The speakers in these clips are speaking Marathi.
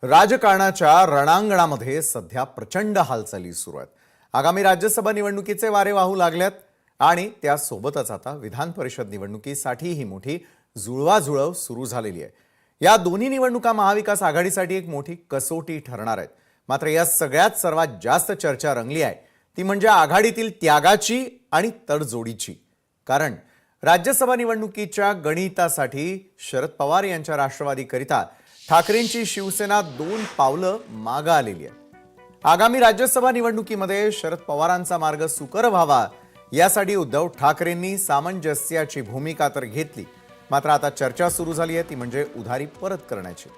राजकारणाच्या रणांगणामध्ये सध्या प्रचंड हालचाली सुरू आहेत। आगामी राज्यसभा निवडणुकीचे वारे वाहू लागलेत आणि त्यासोबतच आता विधान परिषद निवडणुकीसाठी ही मोठी जुळवाजुळव सुरू झालेली आहे। या दोन्ही निवडणुका महाविकास आघाडीसाठी एक मोठी कसोटी ठरणार आहेत। मात्र या सगळ्यात सर्वात जास्त चर्चा रंगली आहे ती म्हणजे आघाडीतील त्यागाची आणि तडजोडीची। कारण राज्यसभा निवडणुकीच्या गणितासाठी शरद पवार यांच्या राष्ट्रवादीकरिता ठाकरेंची शिवसेना 2 पावलं मागे आलेली आहे। आगामी राज्यसभा निवडणुकीमध्ये शरद पवारांचा मार्ग सुकर व्हावा यासाठी उद्धव ठाकरेंनी सामंजस्याची भूमिका तर घेतली, मात्र आता चर्चा सुरू झाली आहे ती म्हणजे उधारी परत करण्याची।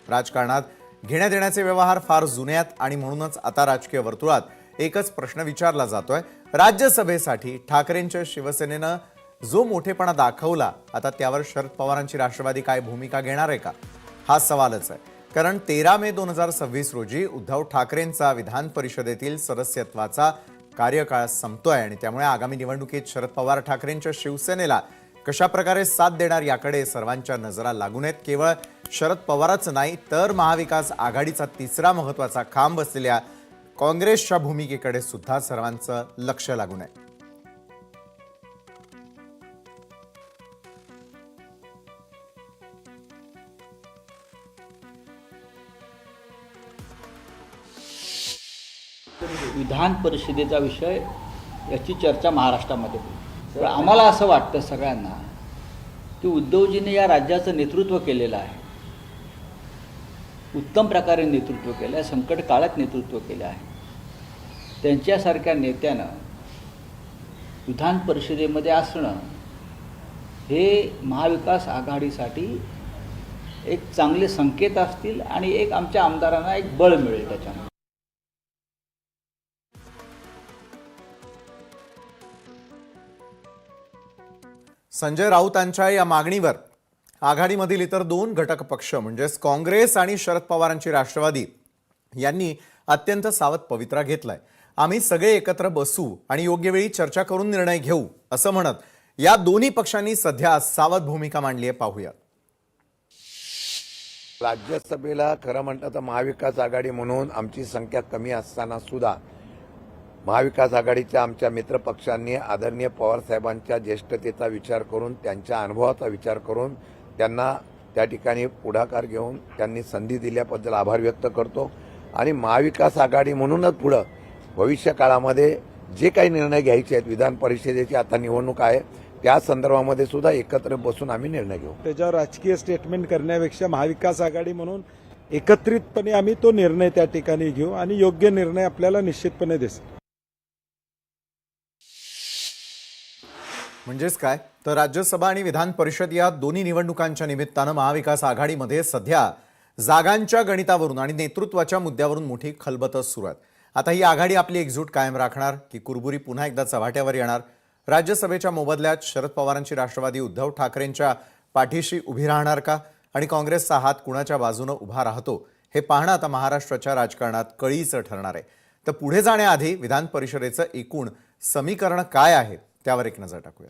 राजकारणात घेण्या देण्याचे व्यवहार फार जुने आहेत आणि म्हणूनच आता राजकीय वर्तुळात एकच प्रश्न विचारला जातोय, राज्यसभेसाठी ठाकरेंच्या शिवसेनेनं जो मोठेपणा दाखवला आता त्यावर शरद पवारांची राष्ट्रवादी काय भूमिका घेणार आहे का, हा सवालच आहे। कारण 13 मे 2026 रोजी उद्धव ठाकरेंचा विधान परिषदेतील सदस्यत्वाचा कार्यकाळ संपतोय आणि त्यामुळे आगामी निवडणुकीत शरद पवार ठाकरेंच्या शिवसेनेला कशा प्रकारे साथ देणार याकडे सर्वांच्या नजरा लागून आहेत। केवळ शरद पवारच नाही तर महाविकास आघाडीचा तिसरा महत्त्वाचा खांब असलेल्या काँग्रेसच्या भूमिकेकडे सुद्धा सर्वांचं लक्ष लागून आहे। विधान परिषदेचा विषय याची चर्चा महाराष्ट्रामध्ये होईल। तर आम्हाला असं वाटतं सगळ्यांना की उद्धवजींनी या राज्याचं नेतृत्व केलेलं आहे, उत्तम प्रकारे नेतृत्व केलं आहे, संकट काळात नेतृत्व केलं आहे। त्यांच्यासारख्या नेत्यानं विधान परिषदेमध्ये असणं हे महाविकास आघाडीसाठी एक चांगले संकेत असतील आणि एक आमच्या आमदारांना एक बळ मिळेल त्याच्यानं। संजय राऊतांच्या या मागणीवर आघाडीमधील इतर 2 घटक पक्ष म्हणजेच काँग्रेस आणि शरद पवारांची राष्ट्रवादी यांनी अत्यंत सावध पवित्रा घेतलाय। आम्ही सगळे एकत्र बसू आणि योग्य वेळी चर्चा करून निर्णय घेऊ असं म्हणत या दोन्ही पक्षांनी सध्या सावध भूमिका मांडली आहे। पाहूया। राज्यसभेला खरं म्हटलं तर महाविकास आघाडी म्हणून आमची संख्या कमी असताना सुद्धा महाविकास आघाडीच्या आमच्या मित्रपक्षांनी आदरणीय पवारसाहेबांच्या ज्येष्ठतेचा विचार करून त्यांच्या अनुभवाचा विचार करून त्यांना त्या ठिकाणी पुढाकार घेऊन त्यांनी संधी दिल्याबद्दल आभार व्यक्त करतो। आणि महाविकास आघाडी म्हणूनच पुढं भविष्य काळामध्ये जे काही निर्णय घ्यायचे आहेत, विधान परिषदेची आता निवडणूक आहे त्या संदर्भामध्ये सुद्धा एकत्र बसून आम्ही निर्णय घेऊ। त्याच्यावर राजकीय स्टेटमेंट करण्यापेक्षा महाविकास आघाडी म्हणून एकत्रितपणे आम्ही तो निर्णय त्या ठिकाणी घेऊ आणि योग्य निर्णय आपल्याला निश्चितपणे दिसेल। म्हणजेच काय तर राज्यसभा आणि विधान परिषद या दोन्ही निवडणुकांच्या निमित्तानं महाविकास आघाडीमध्ये सध्या जागांच्या गणितावरून आणि नेतृत्वाच्या मुद्द्यावरून मोठी खलबतं सुरू आहेत। आता ही आघाडी आपली एकजूट कायम राखणार की कुरबुरी पुन्हा एकदा चव्हाट्यावर येणार? राज्यसभेच्या मोबदल्यात शरद पवारांची राष्ट्रवादी उद्धव ठाकरेंच्या पाठीशी उभी राहणार का आणि काँग्रेसचा हात कुणाच्या बाजूने उभा राहतो हे पाहणं आता महाराष्ट्राच्या राजकारणात कळीचं ठरणार आहे। तर पुढे जाण्याआधी विधान परिषदेचं एकूण समीकरण काय आहे त्यावर एक नजर टाकूया।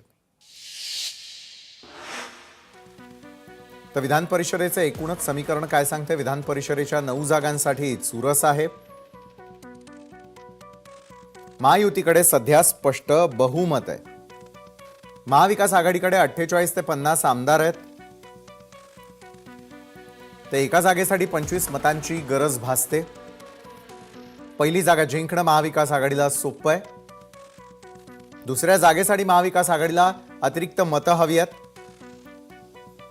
तर विधान परिषदेचं एकूणच समीकरण काय सांगते? विधान परिषदेच्या 9 जागांसाठी चुरस आहे। महायुतीकडे सध्या स्पष्ट बहुमत आहे। महाविकास आघाडीकडे 48 ते 50 आमदार आहेत। ते एका जागेसाठी 25 मतांची गरज भासते। पहिली जागा जिंकणं महाविकास आघाडीला सोपं आहे। दुसऱ्या जागेसाठी महाविकास आघाडीला अतिरिक्त मतं हवी आहेत।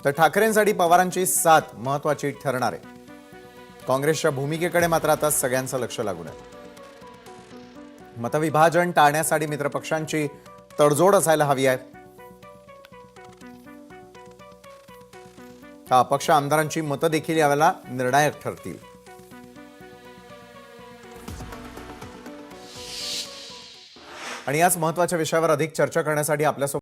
तर ठाकरेंसाठी पवारांची साथ महत्वाची ठरणार आहे। काँग्रेसच्या भूमिकेकडे मात्र आता सगळ्यांचं लक्ष लागून आहे। मतविभाजन टाळण्यासाठी मित्रपक्षांची तडजोड असायला हवी आहे। अपक्ष आमदारांची मतं देखील यावेळेला निर्णायक ठरतील। आणि याच महत्त्वाच्या विषयावर अधिक चर्चा करण्यासाठी आपल्यासोबत